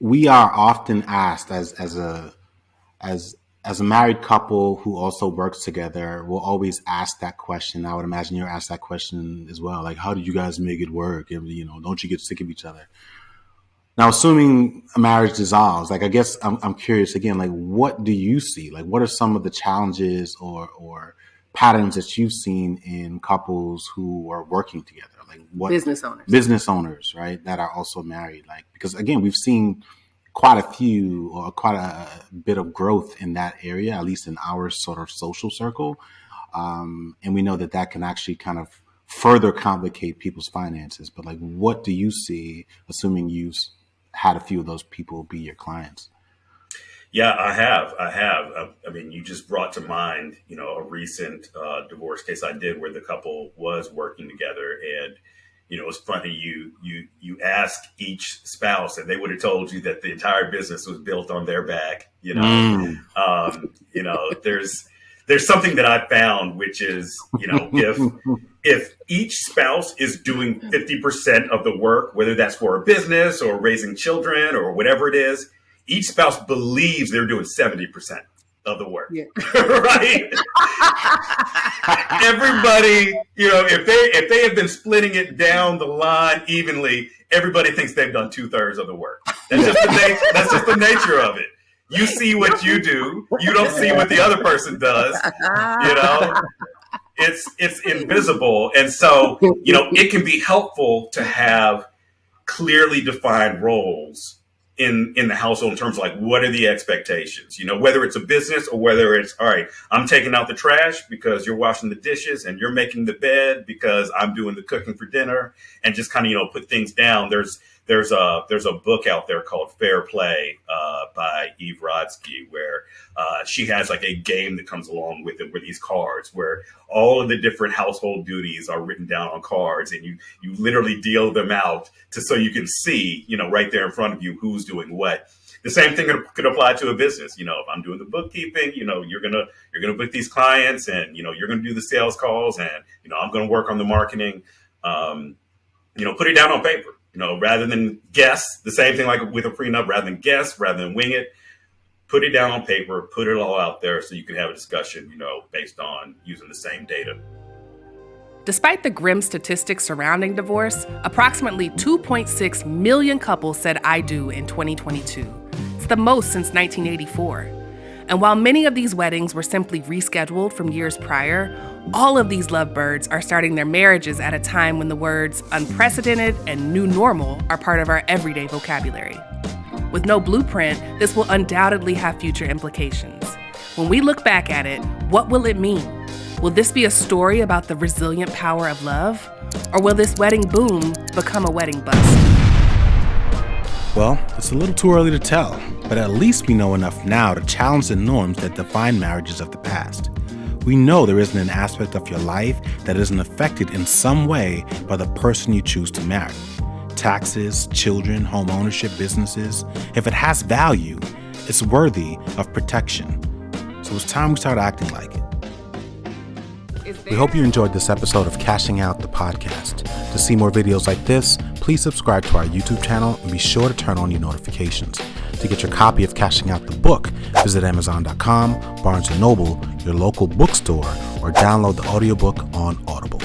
we are often asked as a married couple who also works together, we'll always ask that question. I would imagine you're asked that question as well. Like, how do you guys make it work? And, don't you get sick of each other? Now, assuming a marriage dissolves, like, I guess I'm curious again, like, what do you see? Like, what are some of the challenges or patterns that you've seen in couples who are working together? Like, what business owners, right, that are also married? Like, because again, we've seen quite a bit of growth in that area, at least in our sort of social circle, and we know that can actually kind of further complicate people's finances. But like, what do you see, assuming you've had a few of those people be your clients? Yeah, I have. I mean, you just brought to mind, a recent divorce case I did where the couple was working together, and it's funny. You ask each spouse, and they would have told you that the entire business was built on their back. There's something that I found, which is, if each spouse is doing 50% of the work, whether that's for a business or raising children or whatever it is, each spouse believes they're doing 70% of the work, right? Everybody, if they have been splitting it down the line evenly, everybody thinks they've done 2/3 of the work. That's just the nature of it. You see what you do. You don't see what the other person does. It's invisible. And so, it can be helpful to have clearly defined roles in the household in terms of like, what are the expectations, whether it's a business or whether it's, all right, I'm taking out the trash because you're washing the dishes and you're making the bed because I'm doing the cooking for dinner, and just kind of, put things down. There's a book out there called Fair Play by Eve Rodsky, where she has like a game that comes along with it, with these cards where all of the different household duties are written down on cards, and you literally deal them out so you can see, right there in front of you who's doing what. The same thing could apply to a business. If I'm doing the bookkeeping, you're gonna book these clients, and you're gonna do the sales calls, and I'm gonna work on the marketing. Put it down on paper. Rather than guess, the same thing like with a prenup, rather than wing it, put it down on paper, put it all out there so you can have a discussion, based on using the same data. Despite the grim statistics surrounding divorce, approximately 2.6 million couples said "I do" in 2022. It's the most since 1984. And while many of these weddings were simply rescheduled from years prior, all of these lovebirds are starting their marriages at a time when the words unprecedented and new normal are part of our everyday vocabulary. With no blueprint, this will undoubtedly have future implications. When we look back at it, what will it mean? Will this be a story about the resilient power of love? Or will this wedding boom become a wedding bust? Well, it's a little too early to tell, but at least we know enough now to challenge the norms that define marriages of the past. We know there isn't an aspect of your life that isn't affected in some way by the person you choose to marry. Taxes, children, home ownership, businesses. If it has value, it's worthy of protection. So it's time we start acting like it. We hope you enjoyed this episode of Cashing Out the podcast. To see more videos like this, please subscribe to our YouTube channel and be sure to turn on your notifications. To get your copy of Cashing Out the book, visit Amazon.com, Barnes & Noble, your local bookstore, or download the audiobook on Audible.